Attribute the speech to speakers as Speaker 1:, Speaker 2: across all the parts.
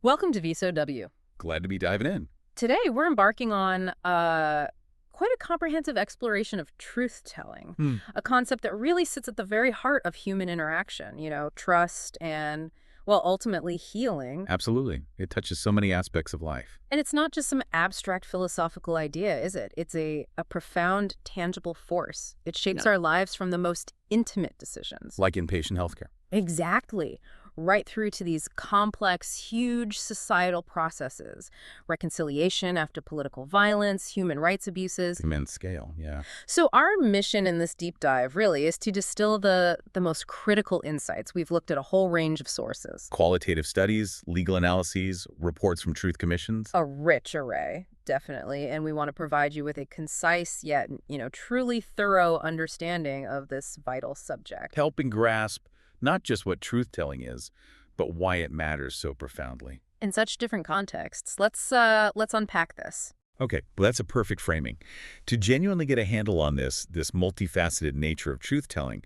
Speaker 1: Welcome to VSOW.
Speaker 2: Glad to be diving in.
Speaker 1: Today, we're embarking on quite a comprehensive exploration of truth-telling, a concept that really sits at the very heart of human interaction, trust and, well, ultimately healing.
Speaker 2: Absolutely. It touches so many aspects of life.
Speaker 1: And it's not just some abstract philosophical idea, is it? It's a profound, tangible force. It shapes our lives from the most intimate decisions.
Speaker 2: Like in patient healthcare.
Speaker 1: Exactly. Right through to these complex, huge societal processes. Reconciliation after political violence, human rights abuses.
Speaker 2: Immense scale, yeah.
Speaker 1: So our mission in this deep dive really is to distill the most critical insights. We've looked at a whole range of sources.
Speaker 2: Qualitative studies, legal analyses, reports from truth commissions.
Speaker 1: A rich array, definitely. And we want to provide you with a concise yet, truly thorough understanding of this vital subject.
Speaker 2: Helping grasp not just what truth-telling is, but why it matters so profoundly.
Speaker 1: In such different contexts, let's unpack this.
Speaker 2: Okay, well, that's a perfect framing. To genuinely get a handle on this multifaceted nature of truth-telling,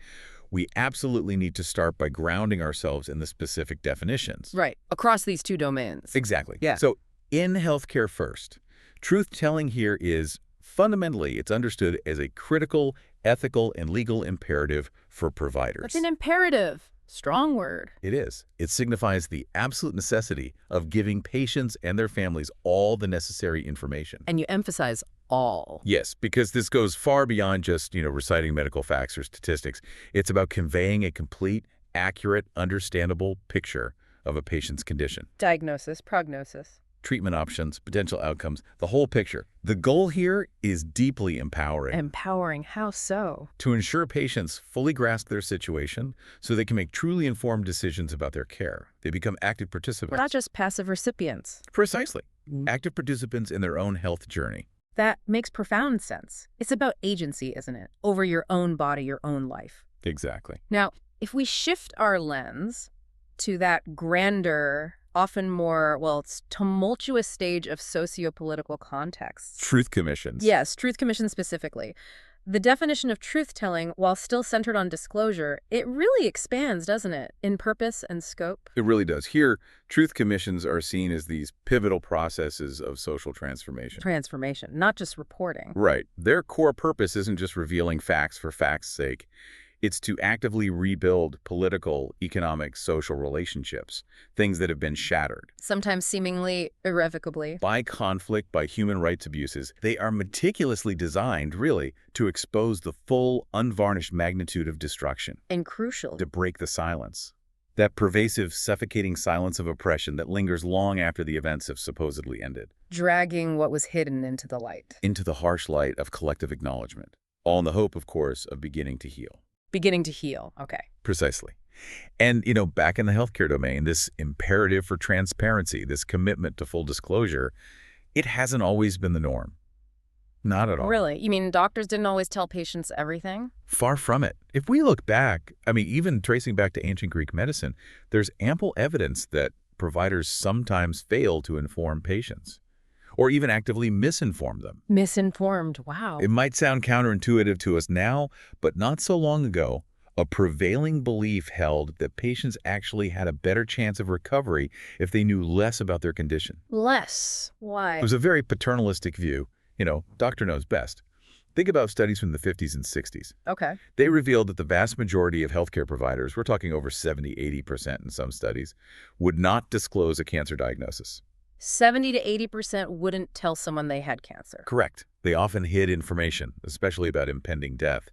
Speaker 2: we absolutely need to start by grounding ourselves in the specific definitions.
Speaker 1: Right, across these two domains.
Speaker 2: Exactly.
Speaker 1: Yeah.
Speaker 2: So in healthcare first, truth-telling here is fundamentally, it's understood as a critical, ethical, and legal imperative for providers.
Speaker 1: It's an imperative. Strong word.
Speaker 2: It is. It signifies the absolute necessity of giving patients and their families all the necessary information.
Speaker 1: And you emphasize all.
Speaker 2: Yes, because this goes far beyond just, reciting medical facts or statistics. It's about conveying a complete, accurate, understandable picture of a patient's condition.
Speaker 1: Diagnosis, prognosis.
Speaker 2: Treatment options, potential outcomes, the whole picture. The goal here is deeply empowering.
Speaker 1: Empowering, how so?
Speaker 2: To ensure patients fully grasp their situation so they can make truly informed decisions about their care. They become active participants.
Speaker 1: We're not just passive recipients.
Speaker 2: Precisely. Active participants in their own health journey.
Speaker 1: That makes profound sense. It's about agency, isn't it? Over your own body, your own life.
Speaker 2: Exactly.
Speaker 1: Now, if we shift our lens to that grander, often more, it's tumultuous stage of socio-political contexts.
Speaker 2: Truth commissions.
Speaker 1: Yes, truth commission specifically. The definition of truth-telling, while still centered on disclosure, it really expands, doesn't it, in purpose and scope?
Speaker 2: It really does. Here, truth commissions are seen as these pivotal processes of social transformation.
Speaker 1: Transformation, not just reporting.
Speaker 2: Right. Their core purpose isn't just revealing facts for facts' sake. It's to actively rebuild political, economic, social relationships, things that have been shattered.
Speaker 1: Sometimes seemingly irrevocably.
Speaker 2: By conflict, by human rights abuses. They are meticulously designed, really, to expose the full, unvarnished magnitude of destruction.
Speaker 1: And crucial.
Speaker 2: To break the silence. That pervasive, suffocating silence of oppression that lingers long after the events have supposedly ended.
Speaker 1: Dragging what was hidden into the light.
Speaker 2: Into the harsh light of collective acknowledgement. All in the hope, of course, of beginning to heal.
Speaker 1: Beginning to heal. Okay.
Speaker 2: Precisely. And, back in the healthcare domain, this imperative for transparency, this commitment to full disclosure, it hasn't always been the norm. Not at all.
Speaker 1: Really? You mean doctors didn't always tell patients everything?
Speaker 2: Far from it. If we look back, even tracing back to ancient Greek medicine, there's ample evidence that providers sometimes fail to inform patients. Or even actively misinform them.
Speaker 1: Misinformed, wow.
Speaker 2: It might sound counterintuitive to us now, but not so long ago, a prevailing belief held that patients actually had a better chance of recovery if they knew less about their condition.
Speaker 1: Less? Why?
Speaker 2: It was a very paternalistic view. Doctor knows best. Think about studies from the 50s and 60s.
Speaker 1: Okay.
Speaker 2: They revealed that the vast majority of healthcare providers, we're talking over 70, 80% in some studies, would not disclose a cancer diagnosis.
Speaker 1: 70 to 80% wouldn't tell someone they had cancer.
Speaker 2: Correct. They often hid information, especially about impending death.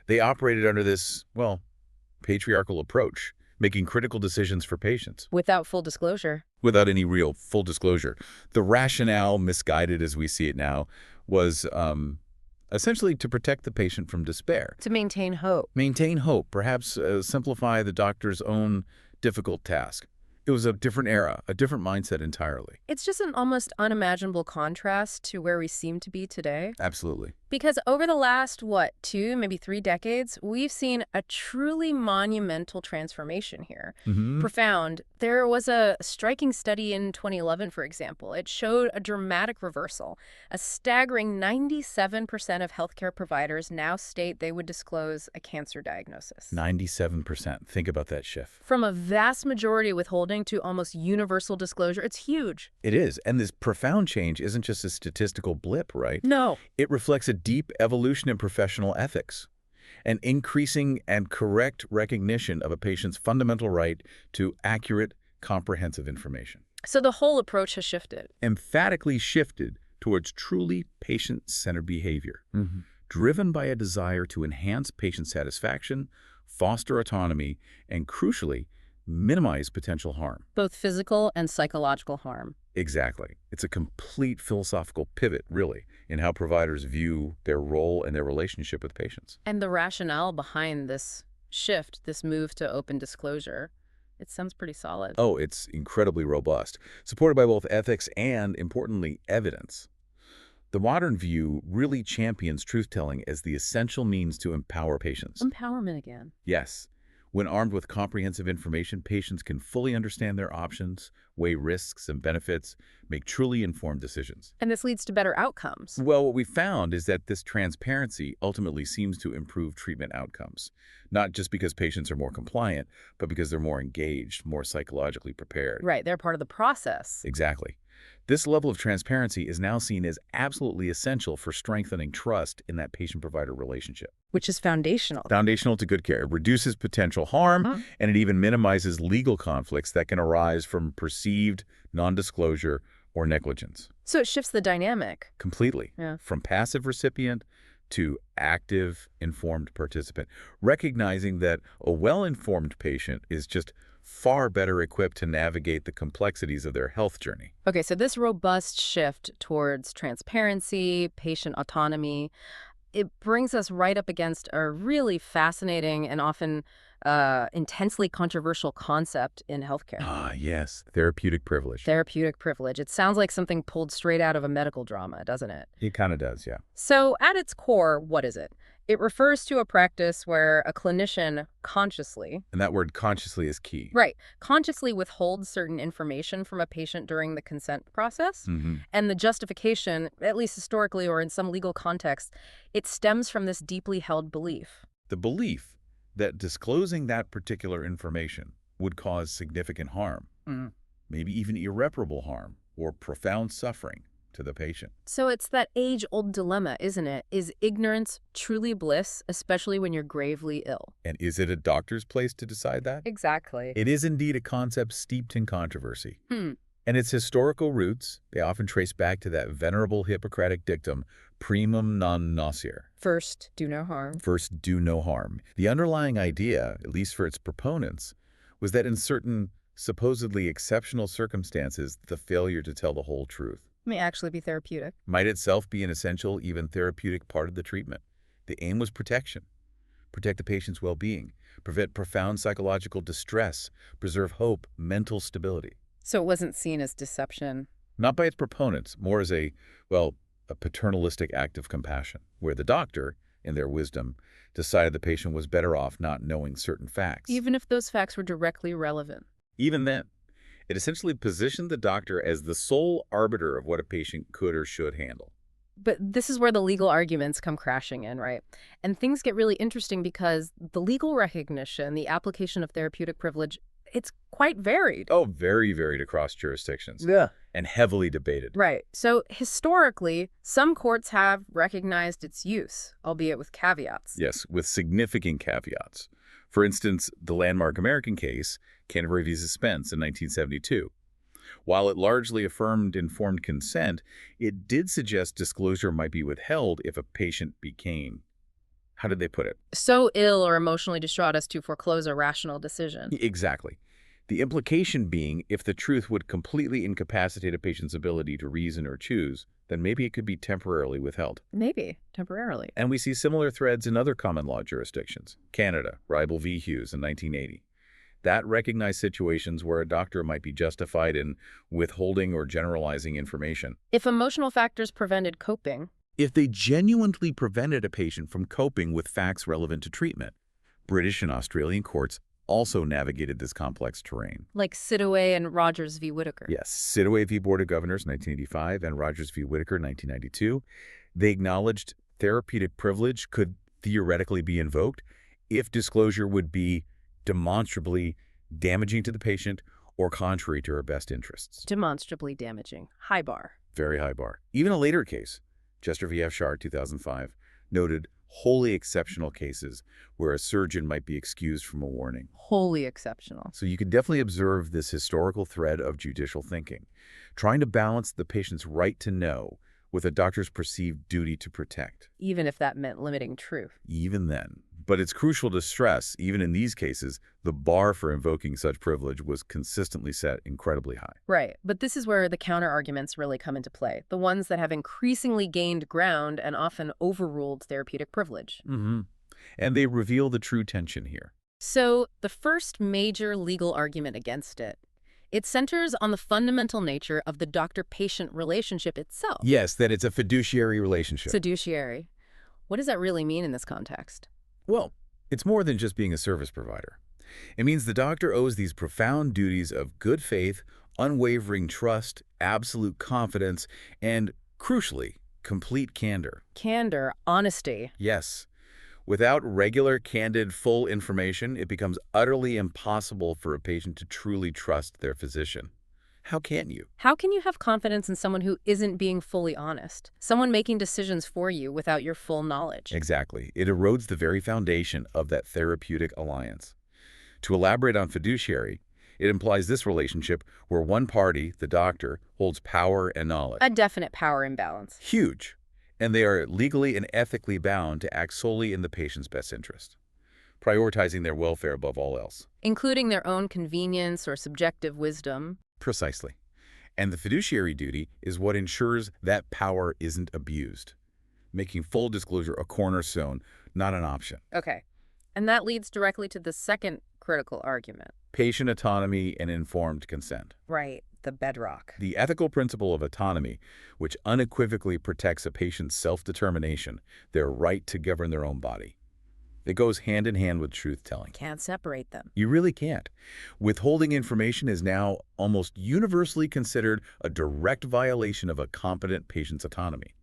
Speaker 2: They operated under this, patriarchal approach, making critical decisions for patients.
Speaker 1: Without full disclosure.
Speaker 2: Without any real full disclosure. The rationale, misguided as we see it now, was essentially to protect the patient from despair.
Speaker 1: To maintain hope.
Speaker 2: Maintain hope, perhaps simplify the doctor's own difficult task. It was a different era, a different mindset entirely.
Speaker 1: It's just an almost unimaginable contrast to where we seem to be today.
Speaker 2: Absolutely.
Speaker 1: Because over the last, 2, maybe 3 decades, we've seen a truly monumental transformation here. Profound. There was a striking study in 2011, for example. It showed a dramatic reversal. A staggering 97% of healthcare providers now state they would disclose a cancer diagnosis.
Speaker 2: 97%. Think about that shift.
Speaker 1: From a vast majority withholding transitioning to almost universal disclosure. It's huge.
Speaker 2: It is. And this profound change isn't just a statistical blip, right?
Speaker 1: No.
Speaker 2: It reflects a deep evolution in professional ethics, an increasing and correct recognition of a patient's fundamental right to accurate, comprehensive information.
Speaker 1: So the whole approach has shifted.
Speaker 2: Emphatically shifted towards truly patient-centered behavior, driven by a desire to enhance patient satisfaction, foster autonomy, and crucially, minimize potential harm.
Speaker 1: Both physical and psychological harm.
Speaker 2: Exactly. It's a complete philosophical pivot, really, in how providers view their role and their relationship with patients.
Speaker 1: And the rationale behind this shift, this move to open disclosure, it sounds pretty solid.
Speaker 2: Oh, it's incredibly robust, supported by both ethics and, importantly, evidence. The modern view really champions truth-telling as the essential means to empower patients.
Speaker 1: Empowerment again.
Speaker 2: Yes. When armed with comprehensive information, patients can fully understand their options, weigh risks and benefits, make truly informed decisions.
Speaker 1: And this leads to better outcomes.
Speaker 2: Well, what we found is that this transparency ultimately seems to improve treatment outcomes, not just because patients are more compliant, but because they're more engaged, more psychologically prepared.
Speaker 1: Right, they're part of the process.
Speaker 2: Exactly. This level of transparency is now seen as absolutely essential for strengthening trust in that patient-provider relationship.
Speaker 1: Which is foundational.
Speaker 2: Foundational to good care. It reduces potential harm, and it even minimizes legal conflicts that can arise from perceived non-disclosure or negligence.
Speaker 1: So it shifts the dynamic.
Speaker 2: Completely.
Speaker 1: Yeah.
Speaker 2: From passive recipient to active, informed participant, recognizing that a well-informed patient is just far better equipped to navigate the complexities of their health journey.
Speaker 1: Okay, so this robust shift towards transparency, patient autonomy, it brings us right up against a really fascinating and often intensely controversial concept in healthcare.
Speaker 2: Ah, yes. Therapeutic privilege.
Speaker 1: Therapeutic privilege. It sounds like something pulled straight out of a medical drama, doesn't it?
Speaker 2: It kind of does, yeah.
Speaker 1: So at its core, what is it? It refers to a practice where a clinician consciously,
Speaker 2: And that word consciously is key.
Speaker 1: right, consciously withholds certain information from a patient during the consent process. And the justification, at least historically or in some legal context, it stems from this deeply held belief.
Speaker 2: The belief that disclosing that particular information would cause significant harm, maybe even irreparable harm or profound suffering to the patient.
Speaker 1: So it's that age-old dilemma, isn't it? Is ignorance truly bliss, especially when you're gravely ill?
Speaker 2: And is it a doctor's place to decide that?
Speaker 1: Exactly.
Speaker 2: It is indeed a concept steeped in controversy. And its historical roots, they often trace back to that venerable Hippocratic dictum, primum non nocere.
Speaker 1: First, do no harm.
Speaker 2: First, do no harm. The underlying idea, at least for its proponents, was that in certain supposedly exceptional circumstances, the failure to tell the whole truth
Speaker 1: May actually be therapeutic.
Speaker 2: might itself be an essential, even therapeutic part of the treatment. The aim was protection. Protect the patient's well-being, prevent profound psychological distress, preserve hope, mental stability.
Speaker 1: So it wasn't seen as deception.
Speaker 2: Not by its proponents, more as a paternalistic act of compassion, where the doctor, in their wisdom, decided the patient was better off not knowing certain facts.
Speaker 1: Even if those facts were directly relevant.
Speaker 2: Even then, it essentially positioned the doctor as the sole arbiter of what a patient could or should handle.
Speaker 1: But this is where the legal arguments come crashing in, right? And things get really interesting because the legal recognition, the application of therapeutic privilege, it's quite varied.
Speaker 2: Oh, very varied across jurisdictions.
Speaker 1: Yeah.
Speaker 2: And heavily debated.
Speaker 1: Right. So historically, some courts have recognized its use, albeit with caveats.
Speaker 2: Yes, with significant caveats. For instance, the landmark American case, Canterbury v. Spence in 1972. While it largely affirmed informed consent, it did suggest disclosure might be withheld if a patient became, how did they put it?
Speaker 1: So ill or emotionally distraught as to foreclose a rational decision.
Speaker 2: Exactly. The implication being if the truth would completely incapacitate a patient's ability to reason or choose, then maybe it could be temporarily withheld.
Speaker 1: Maybe, temporarily.
Speaker 2: And we see similar threads in other common law jurisdictions. Canada, Ribble v. Hughes in 1980. That recognized situations where a doctor might be justified in withholding or generalizing information.
Speaker 1: If emotional factors prevented coping.
Speaker 2: If they genuinely prevented a patient from coping with facts relevant to treatment. British and Australian courts also navigated this complex terrain.
Speaker 1: Like Sidaway and Rogers v. Whitaker.
Speaker 2: Yes, Sidaway v. Board of Governors, 1985, and Rogers v. Whitaker, 1992. They acknowledged therapeutic privilege could theoretically be invoked if disclosure would be demonstrably damaging to the patient or contrary to her best interests.
Speaker 1: Demonstrably damaging. High bar.
Speaker 2: Very high bar. Even a later case, Chester v. F. Shard, 2005, noted wholly exceptional cases where a surgeon might be excused from a warning.
Speaker 1: Wholly exceptional.
Speaker 2: So you can definitely observe this historical thread of judicial thinking, trying to balance the patient's right to know with a doctor's perceived duty to protect.
Speaker 1: Even if that meant limiting truth.
Speaker 2: Even then. But it's crucial to stress, even in these cases, the bar for invoking such privilege was consistently set incredibly high.
Speaker 1: Right, but this is where the counter-arguments really come into play, the ones that have increasingly gained ground and often overruled therapeutic privilege.
Speaker 2: And they reveal the true tension here.
Speaker 1: So, the first major legal argument against it, it centers on the fundamental nature of the doctor-patient relationship itself.
Speaker 2: Yes, that it's a fiduciary relationship.
Speaker 1: Fiduciary. What does that really mean in this context?
Speaker 2: Well, it's more than just being a service provider. It means the doctor owes these profound duties of good faith, unwavering trust, absolute confidence, and, crucially, complete candor.
Speaker 1: Candor, honesty.
Speaker 2: Yes. Without regular, candid, full information, it becomes utterly impossible for a patient to truly trust their physician. How can you?
Speaker 1: How can you have confidence in someone who isn't being fully honest? Someone making decisions for you without your full knowledge?
Speaker 2: Exactly. It erodes the very foundation of that therapeutic alliance. To elaborate on fiduciary, it implies this relationship where one party, the doctor, holds power and knowledge.
Speaker 1: A definite power imbalance.
Speaker 2: Huge. And they are legally and ethically bound to act solely in the patient's best interest, prioritizing their welfare above all else.
Speaker 1: Including their own convenience or subjective wisdom.
Speaker 2: Precisely. And the fiduciary duty is what ensures that power isn't abused, making full disclosure a cornerstone, not an option.
Speaker 1: Okay. And that leads directly to the second critical argument.
Speaker 2: Patient autonomy and informed consent.
Speaker 1: Right, the bedrock.
Speaker 2: The ethical principle of autonomy, which unequivocally protects a patient's self-determination, their right to govern their own body. It goes hand in hand with truth-telling.
Speaker 1: Can't separate them.
Speaker 2: You really can't. Withholding information is now almost universally considered a direct violation of a competent patient's autonomy.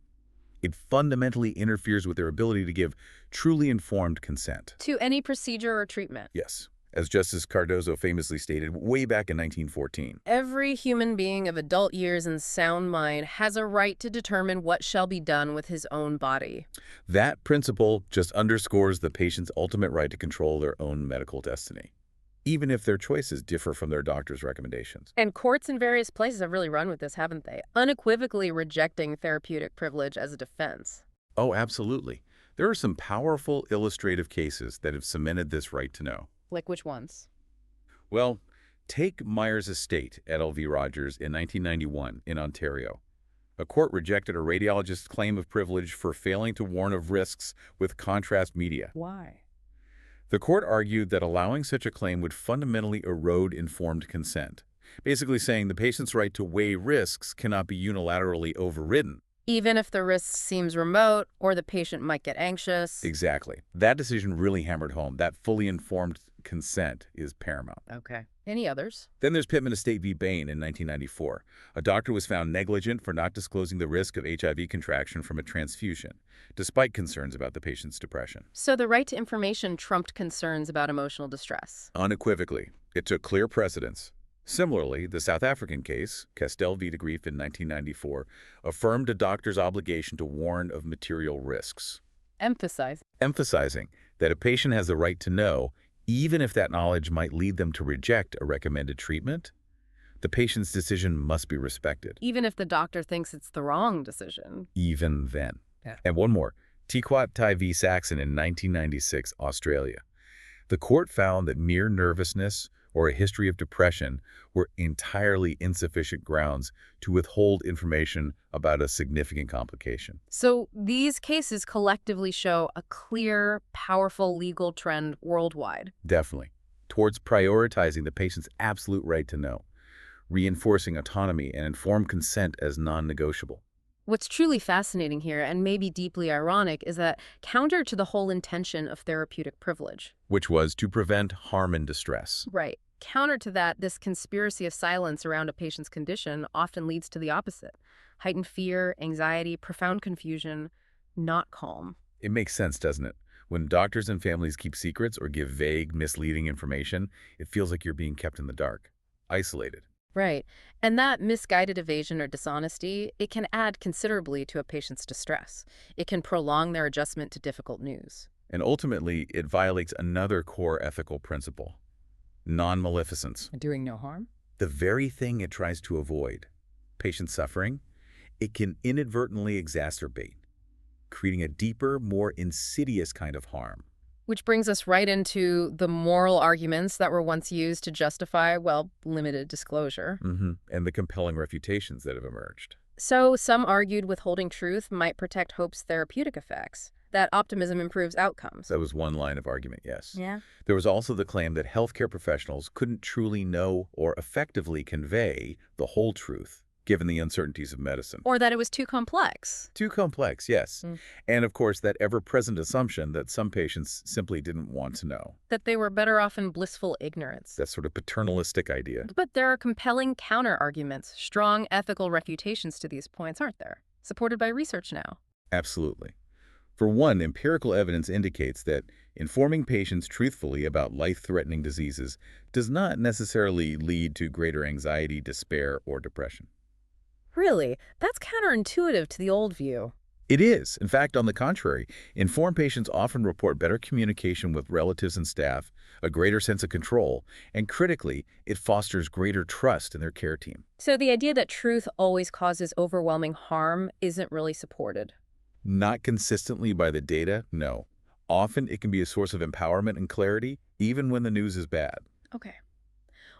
Speaker 2: It fundamentally interferes with their ability to give truly informed consent.
Speaker 1: To any procedure or treatment.
Speaker 2: Yes. As Justice Cardozo famously stated way back in 1914.
Speaker 1: Every human being of adult years and sound mind has a right to determine what shall be done with his own body.
Speaker 2: That principle just underscores the patient's ultimate right to control their own medical destiny, even if their choices differ from their doctor's recommendations.
Speaker 1: And courts in various places have really run with this, haven't they? Unequivocally rejecting therapeutic privilege as a defense.
Speaker 2: Oh, absolutely. There are some powerful illustrative cases that have cemented this right to know.
Speaker 1: Like which ones?
Speaker 2: Well, take Myers Estate et al. V. Rogers in 1991 in Ontario. A court rejected a radiologist's claim of privilege for failing to warn of risks with contrast media.
Speaker 1: Why?
Speaker 2: The court argued that allowing such a claim would fundamentally erode informed consent, basically saying the patient's right to weigh risks cannot be unilaterally overridden.
Speaker 1: Even if the risk seems remote or the patient might get anxious.
Speaker 2: Exactly. That decision really hammered home that fully informed consent is paramount.
Speaker 1: Okay. Any others?
Speaker 2: Then there's Pittman Estate v. Bain in 1994. A doctor was found negligent for not disclosing the risk of HIV contraction from a transfusion, despite concerns about the patient's depression.
Speaker 1: So the right to information trumped concerns about emotional distress.
Speaker 2: Unequivocally, it took clear precedence. Similarly, the South African case, Castell v. de Grief in 1994, affirmed a doctor's obligation to warn of material risks.
Speaker 1: Emphasizing
Speaker 2: that a patient has the right to know, even if that knowledge might lead them to reject a recommended treatment. The patient's decision must be respected.
Speaker 1: Even if the doctor thinks it's the wrong decision.
Speaker 2: Even then.
Speaker 1: Yeah.
Speaker 2: And one more, Tequat Tai v. Saxon in 1996, Australia. The court found that mere nervousness or a history of depression were entirely insufficient grounds to withhold information about a significant complication.
Speaker 1: So these cases collectively show a clear, powerful legal trend worldwide.
Speaker 2: Definitely. Towards prioritizing the patient's absolute right to know, reinforcing autonomy and informed consent as non-negotiable.
Speaker 1: What's truly fascinating here, and maybe deeply ironic, is that counter to the whole intention of therapeutic privilege,
Speaker 2: which was to prevent harm and distress.
Speaker 1: Right. Counter to that, this conspiracy of silence around a patient's condition often leads to the opposite. Heightened fear, anxiety, profound confusion, not calm.
Speaker 2: It makes sense, doesn't it? When doctors and families keep secrets or give vague, misleading information, it feels like you're being kept in the dark. isolated.
Speaker 1: Right. And that misguided evasion or dishonesty, it can add considerably to a patient's distress. It can prolong their adjustment to difficult news.
Speaker 2: And ultimately, it violates another core ethical principle, non-maleficence.
Speaker 1: Doing no harm?
Speaker 2: The very thing it tries to avoid, patient suffering, it can inadvertently exacerbate, creating a deeper, more insidious kind of harm.
Speaker 1: Which brings us right into the moral arguments that were once used to justify, well, limited disclosure.
Speaker 2: And the compelling refutations that have emerged.
Speaker 1: So some argued withholding truth might protect hope's therapeutic effects, that optimism improves outcomes.
Speaker 2: That was one line of argument, yes.
Speaker 1: Yeah.
Speaker 2: There was also the claim that healthcare professionals couldn't truly know or effectively convey the whole truth, given the uncertainties of medicine.
Speaker 1: Or that it was too complex.
Speaker 2: Too complex, yes. And of course, that ever-present assumption that some patients simply didn't want to know.
Speaker 1: That they were better off in blissful ignorance.
Speaker 2: That sort of paternalistic idea.
Speaker 1: But there are compelling counter-arguments, strong ethical refutations to these points, aren't there? Supported by research now.
Speaker 2: Absolutely. For one, empirical evidence indicates that informing patients truthfully about life-threatening diseases does not necessarily lead to greater anxiety, despair, or depression.
Speaker 1: Really? That's counterintuitive to the old view.
Speaker 2: It is. In fact, on the contrary, informed patients often report better communication with relatives and staff, a greater sense of control, and critically, it fosters greater trust in their care team.
Speaker 1: So the idea that truth always causes overwhelming harm isn't really supported.
Speaker 2: Not consistently by the data, no. Often it can be a source of empowerment and clarity, even when the news is bad.
Speaker 1: Okay.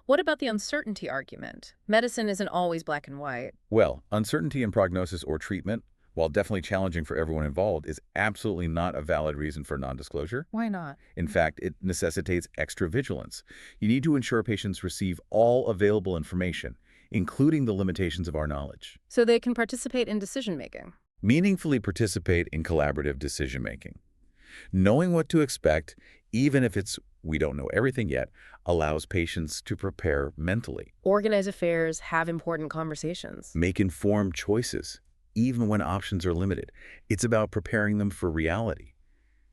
Speaker 1: What about the uncertainty argument? Medicine isn't always black and white.
Speaker 2: Well, uncertainty in prognosis or treatment, while definitely challenging for everyone involved, is absolutely not a valid reason for non-disclosure.
Speaker 1: Why not?
Speaker 2: In fact, it necessitates extra vigilance. You need to ensure patients receive all available information, including the limitations of our knowledge.
Speaker 1: So they can participate in decision-making.
Speaker 2: Meaningfully participate in collaborative decision-making. Knowing what to expect, even if we don't know everything yet, allows patients to prepare mentally.
Speaker 1: Organize affairs, have important conversations.
Speaker 2: Make informed choices, even when options are limited. It's about preparing them for reality,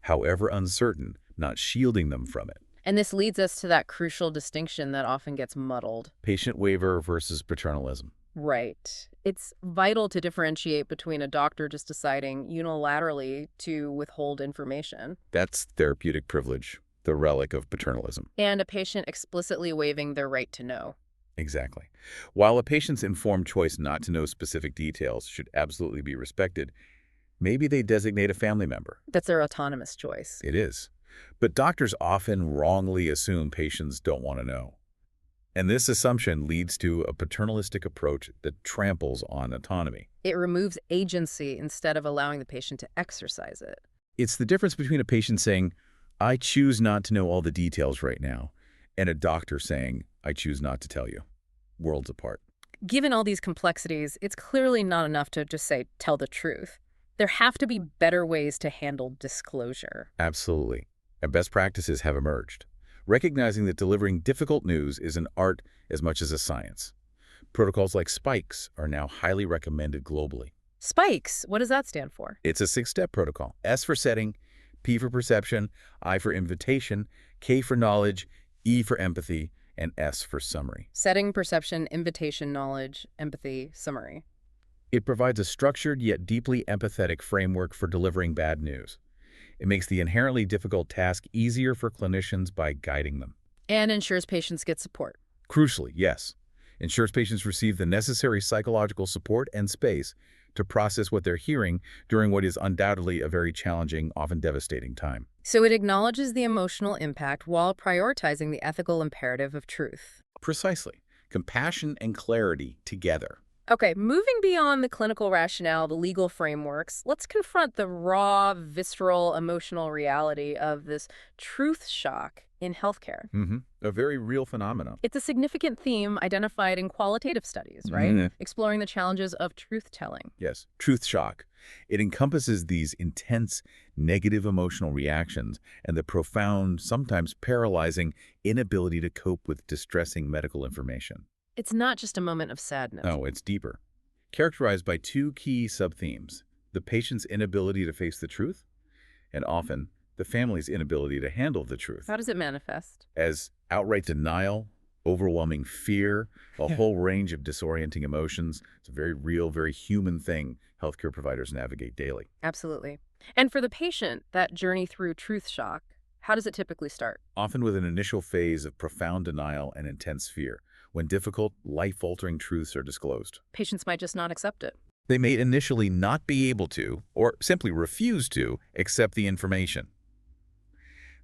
Speaker 2: however uncertain, not shielding them from it.
Speaker 1: And this leads us to that crucial distinction that often gets muddled.
Speaker 2: Patient waiver versus paternalism.
Speaker 1: Right. It's vital to differentiate between a doctor just deciding unilaterally to withhold information
Speaker 2: That's therapeutic privilege, the relic of paternalism.
Speaker 1: and a patient explicitly waiving their right to know.
Speaker 2: Exactly. While a patient's informed choice not to know specific details should absolutely be respected, maybe they designate a family member.
Speaker 1: That's their autonomous choice.
Speaker 2: It is. But doctors often wrongly assume patients don't want to know. And this assumption leads to a paternalistic approach that tramples on autonomy.
Speaker 1: It removes agency instead of allowing the patient to exercise it.
Speaker 2: It's the difference between a patient saying, "I choose not to know all the details right now," and a doctor saying, "I choose not to tell you." Worlds apart.
Speaker 1: Given all these complexities, it's clearly not enough to just say, tell the truth. There have to be better ways to handle disclosure.
Speaker 2: Absolutely. And best practices have emerged, recognizing that delivering difficult news is an art as much as a science. Protocols like SPIKES are now highly recommended globally.
Speaker 1: Spikes, what does that stand for?
Speaker 2: It's a 6-step protocol. S for setting, P for perception, I for invitation, K for knowledge, E for empathy, and S for summary.
Speaker 1: Setting, perception, invitation, knowledge, empathy, summary.
Speaker 2: It provides a structured yet deeply empathetic framework for delivering bad news. It makes the inherently difficult task easier for clinicians by guiding them.
Speaker 1: And ensures patients get support.
Speaker 2: Crucially, yes, ensures patients receive the necessary psychological support and space to process what they're hearing during what is undoubtedly a very challenging, often devastating time.
Speaker 1: So it acknowledges the emotional impact while prioritizing the ethical imperative of truth.
Speaker 2: Precisely. Compassion and clarity together.
Speaker 1: Okay, moving beyond the clinical rationale, the legal frameworks, let's confront the raw, visceral, emotional reality of this truth shock in healthcare.
Speaker 2: A very real phenomenon.
Speaker 1: It's a significant theme identified in qualitative studies, right? Exploring the challenges of truth-telling.
Speaker 2: Yes, truth shock. It encompasses these intense, negative emotional reactions and the profound, sometimes paralyzing, inability to cope with distressing medical information.
Speaker 1: It's not just a moment of sadness.
Speaker 2: No, it's deeper. Characterized by two key subthemes: the patient's inability to face the truth, and often the family's inability to handle the truth.
Speaker 1: How does it manifest?
Speaker 2: As outright denial, overwhelming fear, a whole range of disorienting emotions. It's a very real, very human thing healthcare providers navigate daily.
Speaker 1: Absolutely. And for the patient, that journey through truth shock, how does it typically start?
Speaker 2: Often with an initial phase of profound denial and intense fear, when difficult, life-altering truths are disclosed.
Speaker 1: Patients might just not accept it.
Speaker 2: They may initially not be able to, or simply refuse to, accept the information.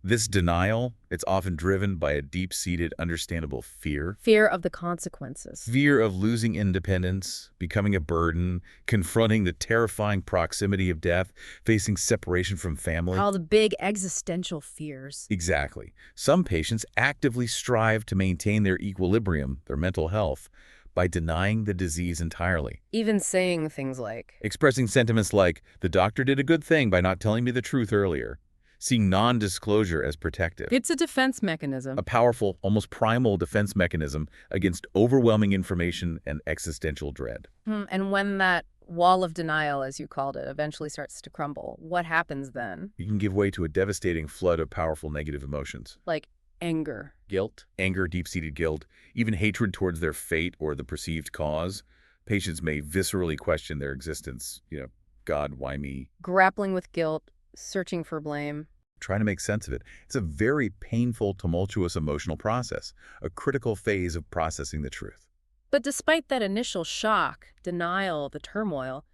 Speaker 2: This denial, it's often driven by a deep-seated, understandable fear.
Speaker 1: Fear of the consequences.
Speaker 2: Fear of losing independence, becoming a burden, confronting the terrifying proximity of death, facing separation from family.
Speaker 1: All the big existential fears.
Speaker 2: Exactly. Some patients actively strive to maintain their equilibrium, their mental health, by denying the disease entirely.
Speaker 1: Even saying things like,
Speaker 2: Expressing sentiments like, the doctor did a good thing by not telling me the truth earlier. Seeing non-disclosure as protective.
Speaker 1: it's a defense mechanism.
Speaker 2: A powerful, almost primal defense mechanism against overwhelming information and existential dread.
Speaker 1: And when that wall of denial, as you called it, eventually starts to crumble, what happens then?
Speaker 2: You can give way to a devastating flood of powerful negative emotions.
Speaker 1: Like anger.
Speaker 2: Guilt, anger, deep-seated guilt, even hatred towards their fate or the perceived cause. Patients may viscerally question their existence. God, why me?
Speaker 1: Grappling with guilt, searching for blame.
Speaker 2: Trying to make sense of it. It's a very painful, tumultuous emotional process, a critical phase of processing the truth.
Speaker 1: But despite that initial shock, denial, the turmoil,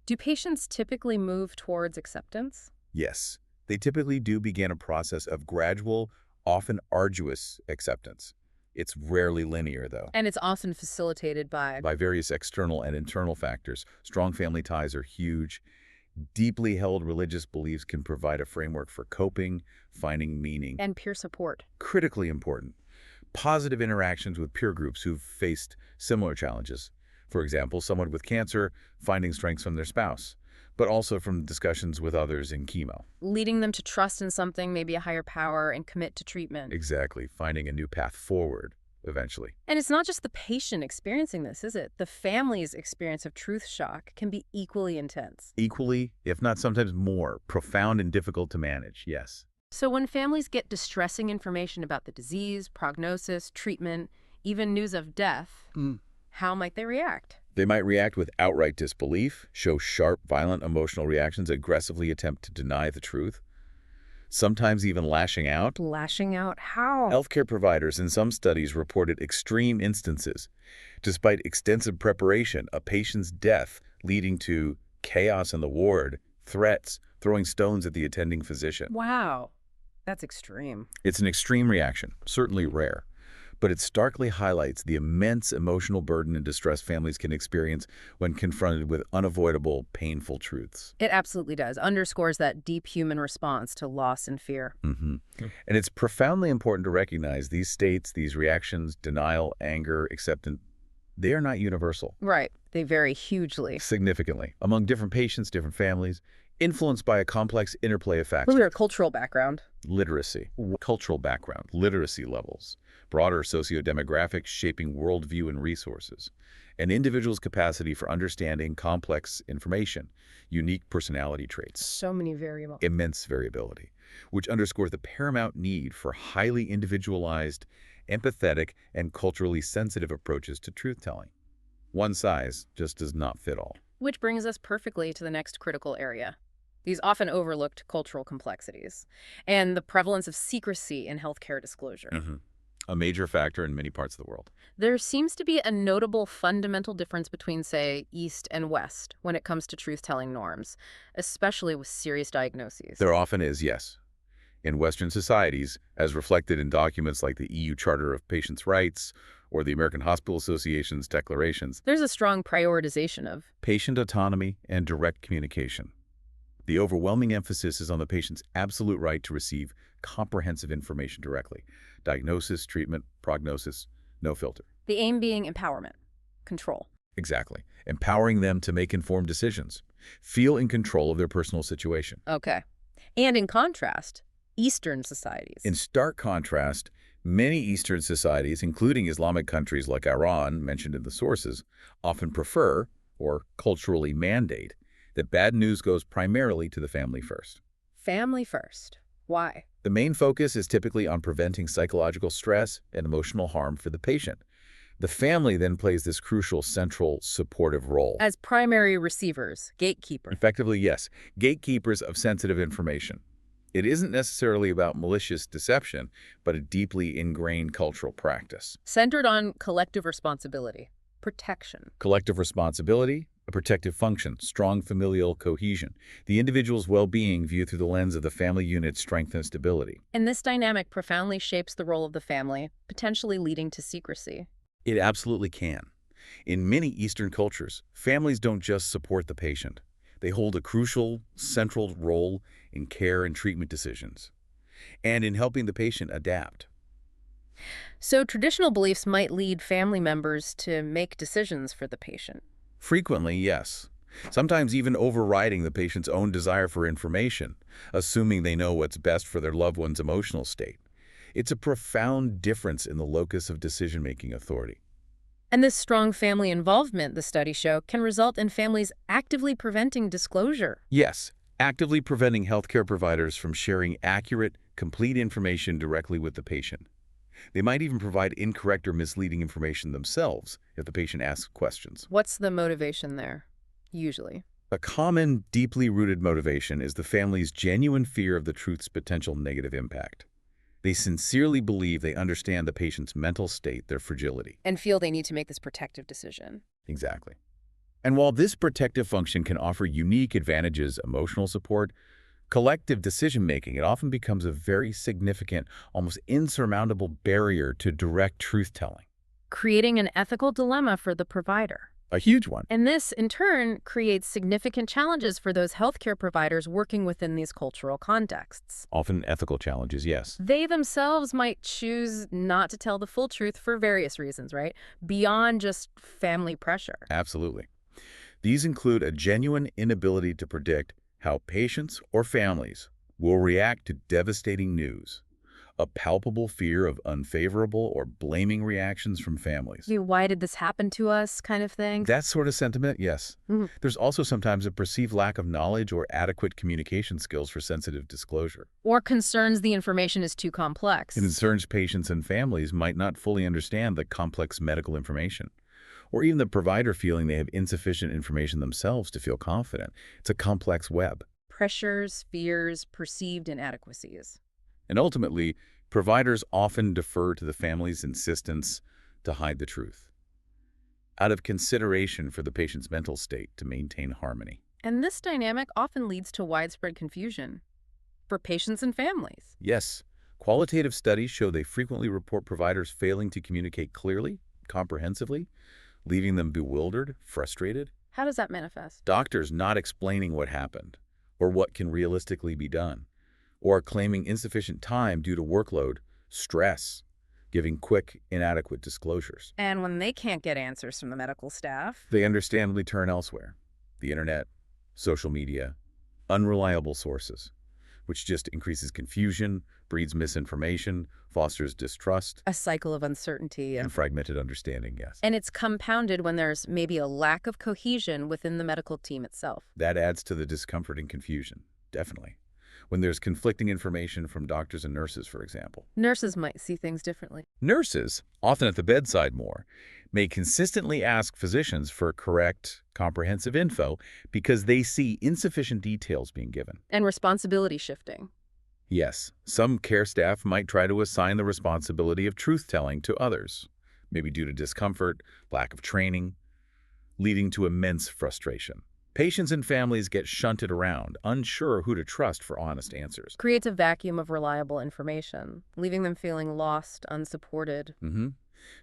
Speaker 1: do patients typically move towards acceptance?
Speaker 2: Yes, they typically do begin a process of gradual, often arduous acceptance. It's rarely linear, though.
Speaker 1: And it's often facilitated by
Speaker 2: Various external and internal factors. Strong family ties are huge. Deeply held religious beliefs can provide a framework for coping, finding meaning.
Speaker 1: and peer support.
Speaker 2: Critically important. Positive interactions with peer groups who've faced similar challenges. For example, someone with cancer finding strengths from their spouse, but also from discussions with others in chemo.
Speaker 1: Leading them to trust in something, maybe a higher power, and commit to treatment.
Speaker 2: Exactly, finding a new path forward, eventually.
Speaker 1: And it's not just the patient experiencing this, is it? The family's experience of truth shock can be equally intense.
Speaker 2: Equally, if not sometimes more, profound and difficult to manage, yes.
Speaker 1: So when families get distressing information about the disease, prognosis, treatment, even news of death, how might they react?
Speaker 2: They might react with outright disbelief, show sharp, violent emotional reactions, aggressively attempt to deny the truth, sometimes even lashing out.
Speaker 1: Lashing out how?
Speaker 2: Healthcare providers in some studies reported extreme instances. Despite extensive preparation, a patient's death leading to chaos in the ward, threats, throwing stones at the attending physician.
Speaker 1: Wow, that's extreme.
Speaker 2: It's an extreme reaction, certainly rare, but it starkly highlights the immense emotional burden and distress families can experience when confronted with unavoidable, painful truths.
Speaker 1: It absolutely does. Underscores that deep human response to loss and fear.
Speaker 2: And it's profoundly important to recognize these states, these reactions, denial, anger, acceptance, they are not universal.
Speaker 1: Right. They vary hugely.
Speaker 2: Significantly, among different patients, different families, influenced by a complex interplay of factors.
Speaker 1: What about cultural background?
Speaker 2: Literacy, cultural background, literacy levels, broader socio-demographics shaping worldview and resources, an individual's capacity for understanding complex information, unique personality traits.
Speaker 1: So many variables.
Speaker 2: Immense variability, which underscores the paramount need for highly individualized, empathetic, and culturally sensitive approaches to truth-telling. One size just does not fit all.
Speaker 1: Which brings us perfectly to the next critical area. These often overlooked cultural complexities and the prevalence of secrecy in healthcare disclosure.
Speaker 2: A major factor in many parts of the world.
Speaker 1: There seems to be a notable fundamental difference between, say, East and West when it comes to truth-telling norms, especially with serious diagnoses.
Speaker 2: There often is, yes. In Western societies, as reflected in documents like the EU Charter of Patients' Rights or the American Hospital Association's declarations,
Speaker 1: There's a strong prioritization of
Speaker 2: patient autonomy and direct communication. The overwhelming emphasis is on the patient's absolute right to receive comprehensive information directly. Diagnosis, treatment, prognosis, no filter.
Speaker 1: the aim being empowerment, control.
Speaker 2: Exactly. Empowering them to make informed decisions, feel in control of their personal situation.
Speaker 1: Okay. And in contrast, Eastern societies.
Speaker 2: In stark contrast, many Eastern societies, including Islamic countries like Iran, mentioned in the sources, often prefer, or culturally mandate, that bad news goes primarily to the family first.
Speaker 1: Family first. Why?
Speaker 2: The main focus is typically on preventing psychological stress and emotional harm for the patient. The family then plays this crucial central supportive role.
Speaker 1: As primary receivers, gatekeeper.
Speaker 2: Effectively, yes, gatekeepers of sensitive information. It isn't necessarily about malicious deception, but a deeply ingrained cultural practice.
Speaker 1: Centered on collective responsibility, protection.
Speaker 2: Collective responsibility, a protective function, strong familial cohesion. The individual's well-being viewed through the lens of the family unit's strength and stability.
Speaker 1: And this dynamic profoundly shapes the role of the family, potentially leading to secrecy.
Speaker 2: It absolutely can. In many Eastern cultures, families don't just support the patient. They hold a crucial, central role in care and treatment decisions, and in helping the patient adapt.
Speaker 1: So traditional beliefs might lead family members to make decisions for the patient.
Speaker 2: Frequently, yes. Sometimes even overriding the patient's own desire for information, assuming they know what's best for their loved one's emotional state. It's a profound difference in the locus of decision-making authority.
Speaker 1: And this strong family involvement, the studies show, can result in families actively preventing disclosure.
Speaker 2: Yes, actively preventing healthcare providers from sharing accurate, complete information directly with the patient. They might even provide incorrect or misleading information themselves if the patient asks questions.
Speaker 1: What's the motivation there, usually?
Speaker 2: A common, deeply rooted motivation is the family's genuine fear of the truth's potential negative impact. They sincerely believe they understand the patient's mental state, their fragility.
Speaker 1: And feel they need to make this protective decision.
Speaker 2: Exactly. And while this protective function can offer unique advantages, emotional support, collective decision-making, it often becomes a very significant, almost insurmountable barrier to direct truth-telling.
Speaker 1: Creating an ethical dilemma for the provider.
Speaker 2: A huge one.
Speaker 1: And this, in turn, creates significant challenges for those healthcare providers working within these cultural contexts.
Speaker 2: Often ethical challenges, yes.
Speaker 1: They themselves might choose not to tell the full truth for various reasons, right? Beyond just family pressure.
Speaker 2: Absolutely. These include a genuine inability to predict how patients or families will react to devastating news, a palpable fear of unfavorable or blaming reactions from families.
Speaker 1: Why did this happen to us kind of thing?
Speaker 2: That sort of sentiment, yes. There's also sometimes a perceived lack of knowledge or adequate communication skills for sensitive disclosure.
Speaker 1: Or concerns the information is too complex.
Speaker 2: It concerns patients and families might not fully understand the complex medical information, or even the provider feeling they have insufficient information themselves to feel confident. It's a complex web.
Speaker 1: Pressures, fears, perceived inadequacies.
Speaker 2: And ultimately, providers often defer to the family's insistence to hide the truth, out of consideration for the patient's mental state to maintain harmony.
Speaker 1: And this dynamic often leads to widespread confusion for patients and families.
Speaker 2: Yes, qualitative studies show they frequently report providers failing to communicate clearly, comprehensively, leaving them bewildered, frustrated.
Speaker 1: How does that manifest?
Speaker 2: Doctors not explaining what happened or what can realistically be done, or claiming insufficient time due to workload, stress, giving quick, inadequate disclosures.
Speaker 1: And when they can't get answers from the medical staff?
Speaker 2: They understandably turn elsewhere. The internet, social media, unreliable sources, which just increases confusion, breeds misinformation, fosters distrust.
Speaker 1: A cycle of uncertainty.
Speaker 2: And fragmented understanding, yes.
Speaker 1: And it's compounded when there's maybe a lack of cohesion within the medical team itself.
Speaker 2: That adds to the discomfort and confusion, definitely. When there's conflicting information from doctors and nurses, for example.
Speaker 1: Nurses might see things differently.
Speaker 2: Nurses, often at the bedside more, may consistently ask physicians for correct, comprehensive info because they see insufficient details being given.
Speaker 1: And responsibility shifting.
Speaker 2: Yes, some care staff might try to assign the responsibility of truth-telling to others, maybe due to discomfort, lack of training, leading to immense frustration. Patients and families get shunted around, unsure who to trust for honest answers.
Speaker 1: Creates a vacuum of reliable information, leaving them feeling lost, unsupported.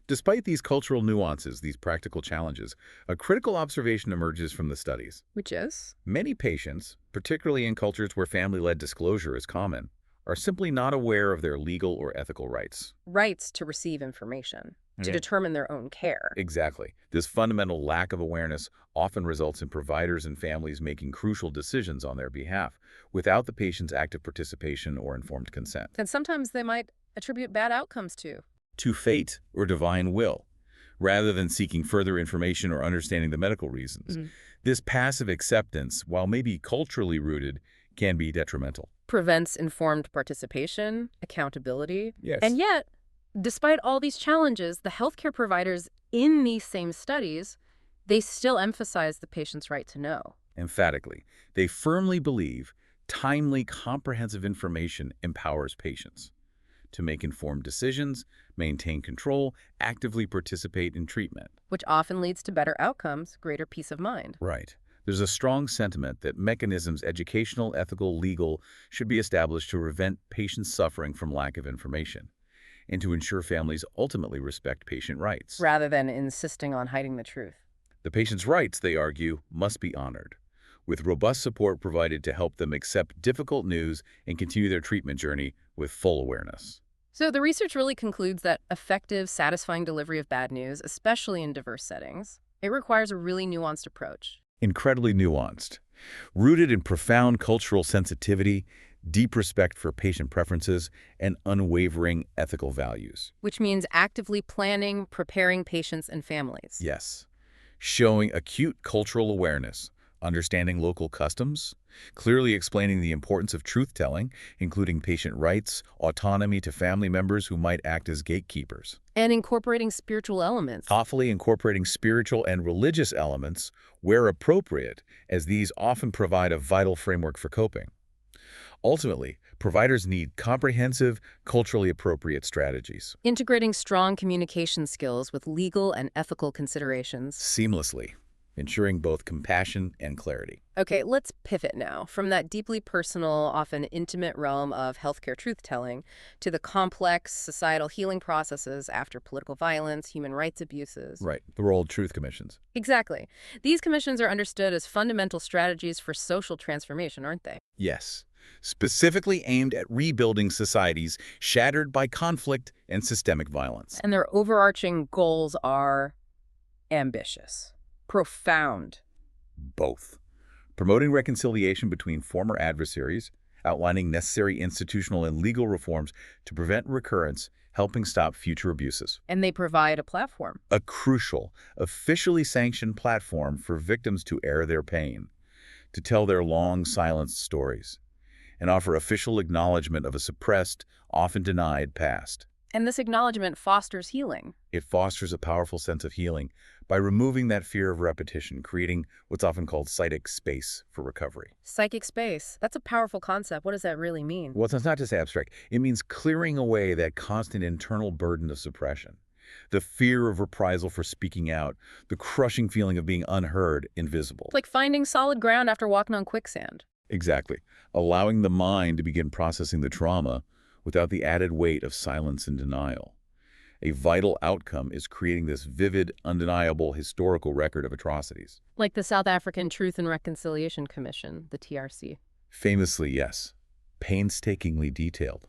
Speaker 2: Despite these cultural nuances, these practical challenges, a critical observation emerges from the studies.
Speaker 1: Which is?
Speaker 2: Many patients, particularly in cultures where family-led disclosure is common, are simply not aware of their legal or ethical rights.
Speaker 1: Rights to receive information, to determine their own care.
Speaker 2: Exactly. This fundamental lack of awareness often results in providers and families making crucial decisions on their behalf without the patient's active participation or informed consent.
Speaker 1: And sometimes they might attribute bad outcomes to
Speaker 2: fate or divine will, rather than seeking further information or understanding the medical reasons. This passive acceptance, while maybe culturally rooted, can be detrimental.
Speaker 1: prevents informed participation, accountability.
Speaker 2: Yes.
Speaker 1: And yet, despite all these challenges, the healthcare providers in these same studies, they still emphasize the patient's right to know.
Speaker 2: Emphatically, they firmly believe timely, comprehensive information empowers patients to make informed decisions, maintain control, actively participate in treatment.
Speaker 1: Which often leads to better outcomes, greater peace of mind.
Speaker 2: Right. There's a strong sentiment that mechanisms, educational, ethical, legal, should be established to prevent patients suffering from lack of information and to ensure families ultimately respect patient rights.
Speaker 1: Rather than insisting on hiding the truth.
Speaker 2: The patient's rights, they argue, must be honored, with robust support provided to help them accept difficult news and continue their treatment journey with full awareness.
Speaker 1: So the research really concludes that effective, satisfying delivery of bad news, especially in diverse settings, it requires a really nuanced approach.
Speaker 2: Incredibly nuanced, rooted in profound cultural sensitivity, deep respect for patient preferences, and unwavering ethical values.
Speaker 1: Which means actively planning, preparing patients and families.
Speaker 2: Yes. Showing acute cultural awareness, understanding local customs, clearly explaining the importance of truth-telling, including patient rights, autonomy to family members who might act as gatekeepers.
Speaker 1: And incorporating spiritual elements.
Speaker 2: Thoughtfully incorporating spiritual and religious elements where appropriate, as these often provide a vital framework for coping. Ultimately, providers need comprehensive, culturally appropriate strategies.
Speaker 1: Integrating strong communication skills with legal and ethical considerations.
Speaker 2: Seamlessly, ensuring both compassion and clarity.
Speaker 1: Okay, let's pivot now from that deeply personal, often intimate realm of healthcare truth-telling to the complex societal healing processes after political violence, human rights abuses.
Speaker 2: Right, the role of truth commissions.
Speaker 1: Exactly. These commissions are understood as fundamental strategies for social transformation, aren't they?
Speaker 2: Yes, specifically aimed at rebuilding societies shattered by conflict and systemic violence.
Speaker 1: And their overarching goals are ambitious, profound.
Speaker 2: Both. Promoting reconciliation between former adversaries, outlining necessary institutional and legal reforms to prevent recurrence, helping stop future abuses.
Speaker 1: And they provide a platform.
Speaker 2: A crucial, officially sanctioned platform for victims to air their pain, to tell their long-silenced stories, and offer official acknowledgement of a suppressed, often denied past.
Speaker 1: And this acknowledgement fosters healing.
Speaker 2: It fosters a powerful sense of healing by removing that fear of repetition, creating what's often called psychic space for recovery.
Speaker 1: Psychic space. That's a powerful concept. What does that really mean?
Speaker 2: Well, it's not just abstract. It means clearing away that constant internal burden of suppression, the fear of reprisal for speaking out, the crushing feeling of being unheard, invisible.
Speaker 1: Like finding solid ground after walking on quicksand.
Speaker 2: Exactly. Allowing the mind to begin processing the trauma without the added weight of silence and denial. A vital outcome is creating this vivid, undeniable historical record of atrocities.
Speaker 1: Like the South African Truth and Reconciliation Commission, the TRC.
Speaker 2: Famously, yes, painstakingly detailed.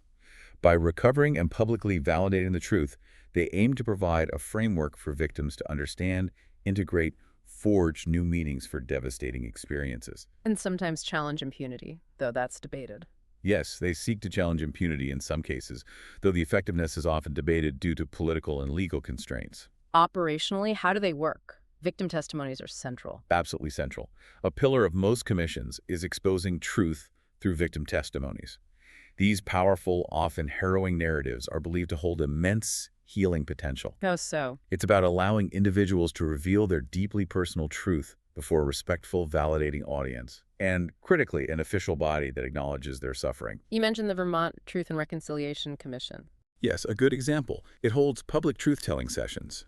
Speaker 2: By recovering and publicly validating the truth, they aim to provide a framework for victims to understand, integrate, forge new meanings for devastating experiences.
Speaker 1: And sometimes challenge impunity, though that's debated.
Speaker 2: Yes, they seek to challenge impunity in some cases, though the effectiveness is often debated due to political and legal constraints.
Speaker 1: Operationally, how do they work? Victim testimonies are central.
Speaker 2: Absolutely central. A pillar of most commissions is exposing truth through victim testimonies. These powerful, often harrowing narratives are believed to hold immense healing potential.
Speaker 1: How so?
Speaker 2: It's about allowing individuals to reveal their deeply personal truth before a respectful, validating audience, and, critically, an official body that acknowledges their suffering.
Speaker 1: You mentioned the Vermont Truth and Reconciliation Commission.
Speaker 2: Yes, a good example. It holds public truth-telling sessions.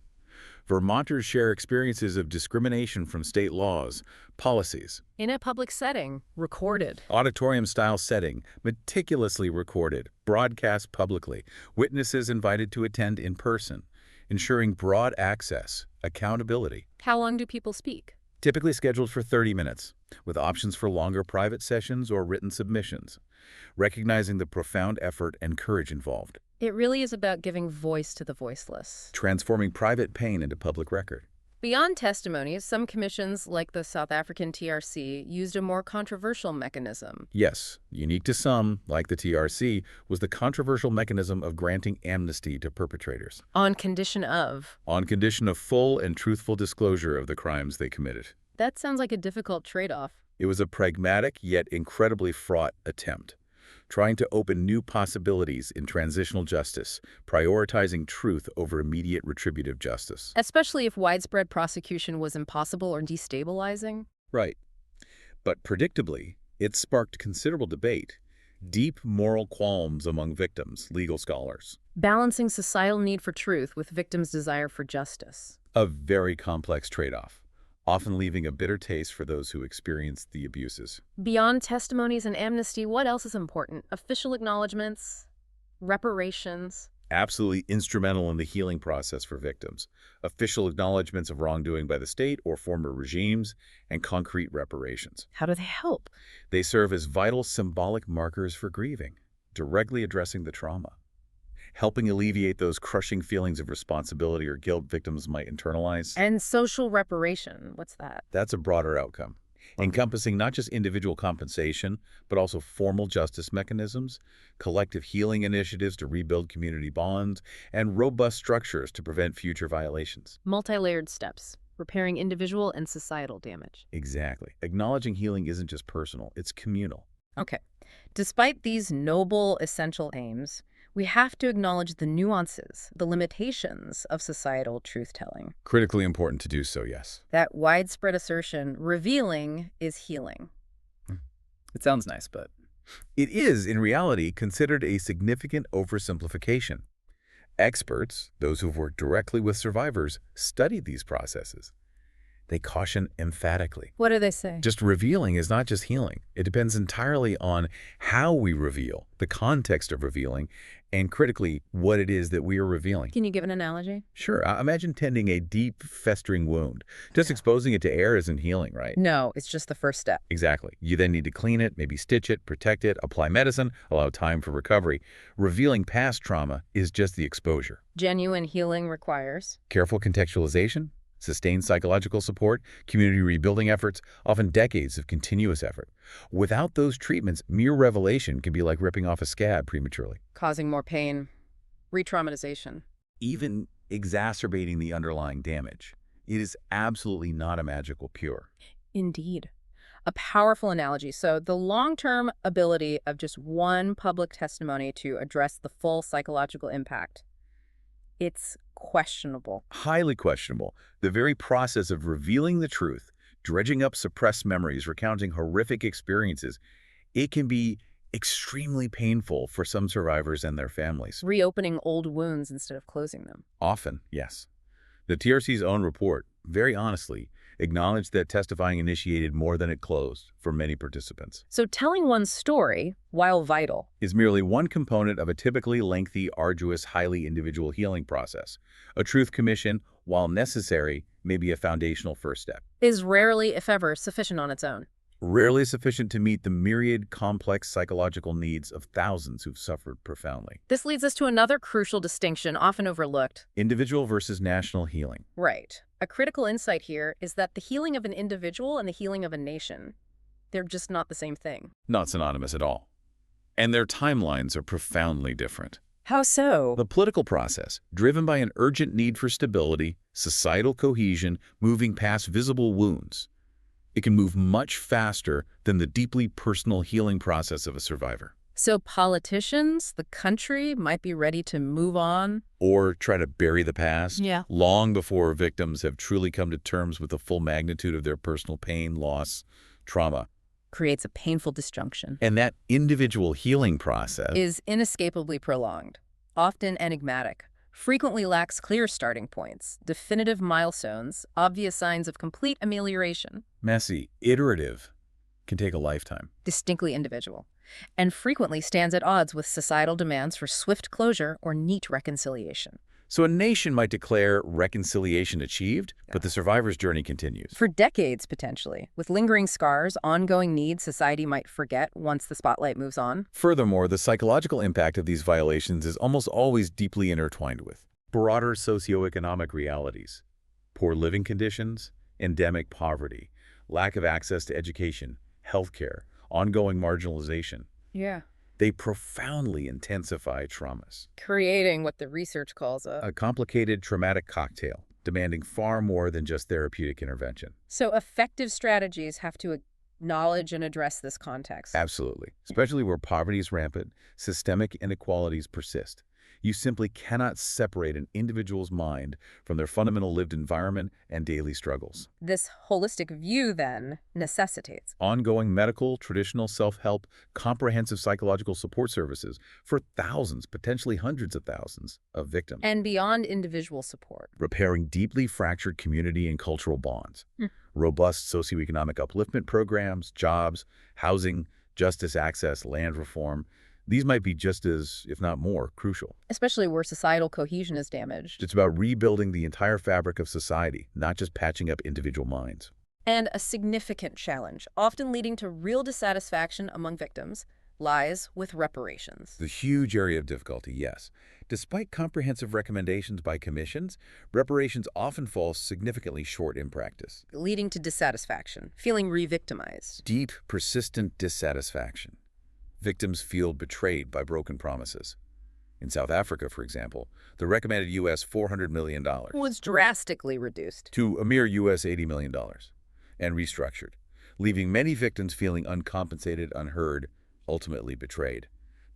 Speaker 2: Vermonters share experiences of discrimination from state laws, policies.
Speaker 1: In a public setting, recorded.
Speaker 2: Auditorium-style setting, meticulously recorded, broadcast publicly, witnesses invited to attend in person, ensuring broad access, accountability.
Speaker 1: How long do people speak?
Speaker 2: Typically scheduled for 30 minutes, with options for longer private sessions or written submissions, recognizing the profound effort and courage involved.
Speaker 1: It really is about giving voice to the voiceless.
Speaker 2: Transforming private pain into public record.
Speaker 1: Beyond testimonies, some commissions, like the South African TRC, used a more controversial mechanism.
Speaker 2: Yes, unique to some, like the TRC, was the controversial mechanism of granting amnesty to perpetrators.
Speaker 1: On condition of.
Speaker 2: On condition of full and truthful disclosure of the crimes they committed.
Speaker 1: That sounds like a difficult trade-off.
Speaker 2: It was a pragmatic yet incredibly fraught attempt trying to open new possibilities in transitional justice, prioritizing truth over immediate retributive justice.
Speaker 1: Especially if widespread prosecution was impossible or destabilizing.
Speaker 2: Right. But predictably, it sparked considerable debate, deep moral qualms among victims, legal scholars.
Speaker 1: Balancing societal need for truth with victims' desire for justice.
Speaker 2: A very complex trade-off, often leaving a bitter taste for those who experienced the abuses.
Speaker 1: Beyond testimonies and amnesty, what else is important? Official acknowledgments, reparations.
Speaker 2: Absolutely instrumental in the healing process for victims. Official acknowledgments of wrongdoing by the state or former regimes, and concrete reparations.
Speaker 1: How do they help?
Speaker 2: They serve as vital symbolic markers for grieving, directly addressing the trauma, helping alleviate those crushing feelings of responsibility or guilt victims might internalize.
Speaker 1: And social reparation, what's that?
Speaker 2: That's a broader outcome, encompassing not just individual compensation, but also formal justice mechanisms, collective healing initiatives to rebuild community bonds, and robust structures to prevent future violations.
Speaker 1: Multi-layered steps, repairing individual and societal damage.
Speaker 2: Exactly. Acknowledging healing isn't just personal, it's communal.
Speaker 1: Okay. Despite these noble, essential aims, we have to acknowledge the nuances, the limitations of societal truth-telling.
Speaker 2: Critically important to do so, yes.
Speaker 1: That widespread assertion, revealing is healing.
Speaker 2: It sounds nice, but it is, in reality, considered a significant oversimplification. Experts, those who've worked directly with survivors, studied these processes. They caution emphatically.
Speaker 1: What do they say?
Speaker 2: Just revealing is not just healing. It depends entirely on how we reveal, the context of revealing, and critically, what it is that we are revealing.
Speaker 1: Can you give an analogy?
Speaker 2: Sure. Imagine tending a deep, festering wound. Just exposing it to air isn't healing, right?
Speaker 1: No, it's just the first step.
Speaker 2: Exactly. You then need to clean it, maybe stitch it, protect it, apply medicine, allow time for recovery. Revealing past trauma is just the exposure.
Speaker 1: Genuine healing requires
Speaker 2: Careful contextualization, sustained psychological support, community rebuilding efforts, often decades of continuous effort. Without those treatments, mere revelation can be like ripping off a scab prematurely,
Speaker 1: causing more pain, re-traumatization.
Speaker 2: even exacerbating the underlying damage. It is absolutely not a magical cure.
Speaker 1: Indeed. A powerful analogy. So the long-term ability of just one public testimony to address the full psychological impact, it's questionable.
Speaker 2: Highly questionable. The very process of revealing the truth, dredging up suppressed memories, recounting horrific experiences, it can be extremely painful for some survivors and their families.
Speaker 1: Reopening old wounds instead of closing them.
Speaker 2: Often, yes. The TRC's own report, very honestly, acknowledged that testifying initiated more than it closed for many participants.
Speaker 1: So telling one's story, while vital,
Speaker 2: is merely one component of a typically lengthy, arduous, highly individual healing process. A truth commission, while necessary, may be a foundational first step.
Speaker 1: is rarely, if ever, sufficient on its own.
Speaker 2: Rarely sufficient to meet the myriad complex psychological needs of thousands who've suffered profoundly.
Speaker 1: This leads us to another crucial distinction often overlooked.
Speaker 2: Individual versus national healing.
Speaker 1: Right. A critical insight here is that the healing of an individual and the healing of a nation, they're just not the same thing.
Speaker 2: Not synonymous at all. And their timelines are profoundly different.
Speaker 1: How so?
Speaker 2: The political process, driven by an urgent need for stability, societal cohesion, moving past visible wounds. It can move much faster than the deeply personal healing process of a survivor.
Speaker 1: So politicians, the country, might be ready to move on?
Speaker 2: Or try to bury the past.
Speaker 1: Yeah.
Speaker 2: Long before victims have truly come to terms with the full magnitude of their personal pain, loss, trauma.
Speaker 1: Creates a painful disjunction.
Speaker 2: And that individual healing process
Speaker 1: is inescapably prolonged, often enigmatic, frequently lacks clear starting points, definitive milestones, obvious signs of complete amelioration.
Speaker 2: Messy, iterative, can take a lifetime.
Speaker 1: Distinctly individual, and frequently stands at odds with societal demands for swift closure or neat reconciliation.
Speaker 2: So a nation might declare reconciliation achieved, but the survivor's journey continues.
Speaker 1: For decades, potentially. With lingering scars, ongoing needs society might forget once the spotlight moves on.
Speaker 2: Furthermore, the psychological impact of these violations is almost always deeply intertwined with broader socioeconomic realities, poor living conditions, endemic poverty, lack of access to education, healthcare, ongoing marginalization.
Speaker 1: Yeah.
Speaker 2: They profoundly intensify traumas.
Speaker 1: Creating what the research calls
Speaker 2: a complicated traumatic cocktail, demanding far more than just therapeutic intervention.
Speaker 1: So effective strategies have to knowledge and address this context.
Speaker 2: Absolutely. Especially where poverty is rampant, systemic inequalities persist. You simply cannot separate an individual's mind from their fundamental lived environment and daily struggles.
Speaker 1: This holistic view, then, necessitates
Speaker 2: Ongoing medical, traditional self-help, comprehensive psychological support services for thousands, potentially hundreds of thousands of victims.
Speaker 1: and beyond individual support.
Speaker 2: Repairing deeply fractured community and cultural bonds. Robust socioeconomic upliftment programs, jobs, housing, justice access, land reform. These might be just as, if not more, crucial.
Speaker 1: Especially where societal cohesion is damaged.
Speaker 2: It's about rebuilding the entire fabric of society, not just patching up individual minds.
Speaker 1: And a significant challenge, often leading to real dissatisfaction among victims, lies with reparations.
Speaker 2: The huge area of difficulty, yes. Despite comprehensive recommendations by commissions, reparations often fall significantly short in practice.
Speaker 1: Leading to dissatisfaction, feeling re-victimized.
Speaker 2: Deep, persistent dissatisfaction. Victims feel betrayed by broken promises. In South Africa, for example, the recommended U.S. $400 million
Speaker 1: Was drastically reduced.
Speaker 2: to a mere U.S. $80 million and restructured, leaving many victims feeling uncompensated, unheard, ultimately betrayed.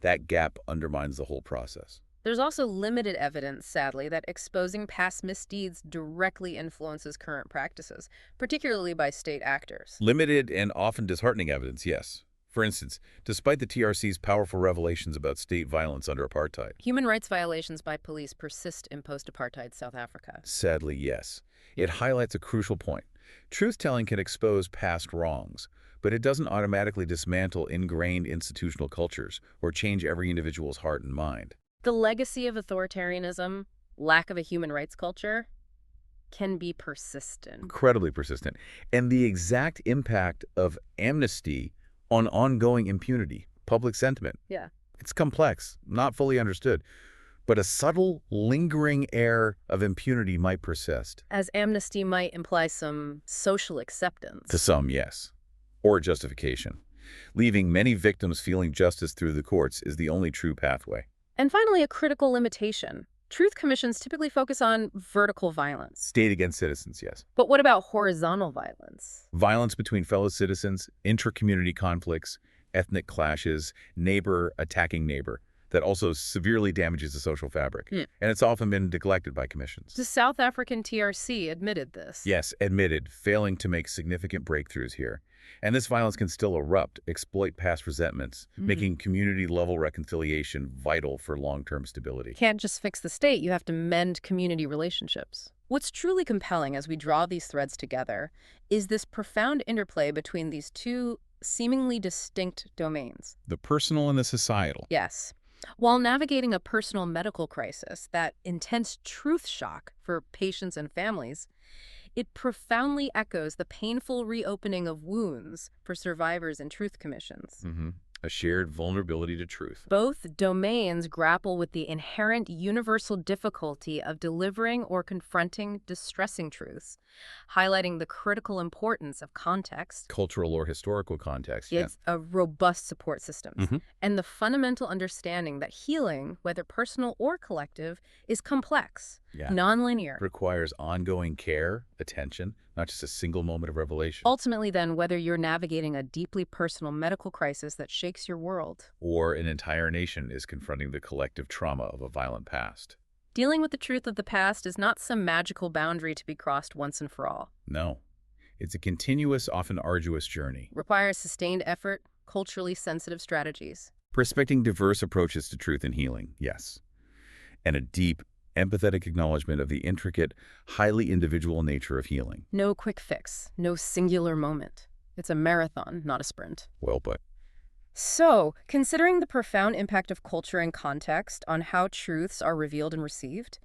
Speaker 2: That gap undermines the whole process.
Speaker 1: There's also limited evidence, sadly, that exposing past misdeeds directly influences current practices, particularly by state actors.
Speaker 2: Limited and often disheartening evidence, yes. For instance, despite the TRC's powerful revelations about state violence under apartheid.
Speaker 1: Human rights violations by police persist in post-apartheid South Africa.
Speaker 2: Sadly, yes. It highlights a crucial point. Truth-telling can expose past wrongs, but it doesn't automatically dismantle ingrained institutional cultures or change every individual's heart and mind.
Speaker 1: The legacy of authoritarianism, lack of a human rights culture, can be persistent.
Speaker 2: Incredibly persistent. And the exact impact of amnesty on ongoing impunity, public sentiment.
Speaker 1: Yeah.
Speaker 2: It's complex, not fully understood, but a subtle, lingering air of impunity might persist.
Speaker 1: As amnesty might imply some social acceptance.
Speaker 2: To some, yes. Or justification. Leaving many victims feeling justice through the courts is the only true pathway.
Speaker 1: And finally, a critical limitation. Truth commissions typically focus on vertical violence.
Speaker 2: State against citizens, yes.
Speaker 1: But what about horizontal violence?
Speaker 2: Violence between fellow citizens, intra-community conflicts, ethnic clashes, neighbor attacking neighbor, that also severely damages the social fabric. And it's often been neglected by commissions.
Speaker 1: The South African TRC admitted this.
Speaker 2: Yes, admitted, failing to make significant breakthroughs here. And this violence can still erupt, exploit past resentments, making community-level reconciliation vital for long-term stability.
Speaker 1: Can't just fix the state, you have to mend community relationships. What's truly compelling as we draw these threads together is this profound interplay between these two seemingly distinct domains.
Speaker 2: The personal and the societal.
Speaker 1: Yes. While navigating a personal medical crisis, that intense truth shock for patients and families, it profoundly echoes the painful reopening of wounds for survivors in truth commissions.
Speaker 2: A shared vulnerability to truth.
Speaker 1: Both domains grapple with the inherent universal difficulty of delivering or confronting distressing truths, highlighting the critical importance of context.
Speaker 2: Cultural or historical context,
Speaker 1: It's a robust support systems, and the fundamental understanding that healing, whether personal or collective, is complex, nonlinear.
Speaker 2: Requires ongoing care, attention, not just a single moment of revelation.
Speaker 1: Ultimately, then, whether you're navigating a deeply personal medical crisis that shakes your world,
Speaker 2: or an entire nation is confronting the collective trauma of a violent past.
Speaker 1: dealing with the truth of the past is not some magical boundary to be crossed once and for all.
Speaker 2: No. It's a continuous, often arduous journey.
Speaker 1: Requires sustained effort, culturally sensitive strategies.
Speaker 2: Respecting diverse approaches to truth and healing, yes. And a deep, empathetic acknowledgement of the intricate, highly individual nature of healing.
Speaker 1: No quick fix, no singular moment. It's a marathon, not a sprint.
Speaker 2: Well put.
Speaker 1: So, considering the profound impact of culture and context on how truths are revealed and received,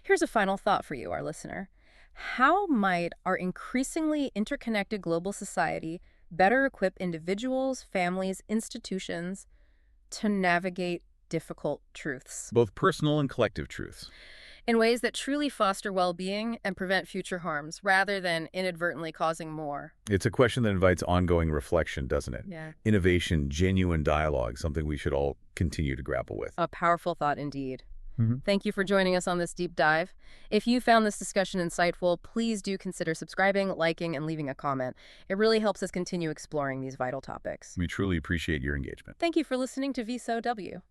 Speaker 1: here's a final thought for you, our listener. How might our increasingly interconnected global society better equip individuals, families, institutions to navigate difficult truths?
Speaker 2: Both personal and collective truths.
Speaker 1: In ways that truly foster well-being and prevent future harms, rather than inadvertently causing more.
Speaker 2: It's a question that invites ongoing reflection, doesn't it?
Speaker 1: Yeah.
Speaker 2: Innovation, genuine dialogue, something we should all continue to grapple with.
Speaker 1: A powerful thought indeed. Thank you for joining us on this deep dive. If you found this discussion insightful, please do consider subscribing, liking, and leaving a comment. It really helps us continue exploring these vital topics.
Speaker 2: We truly appreciate your engagement.
Speaker 1: Thank you for listening to VSOW.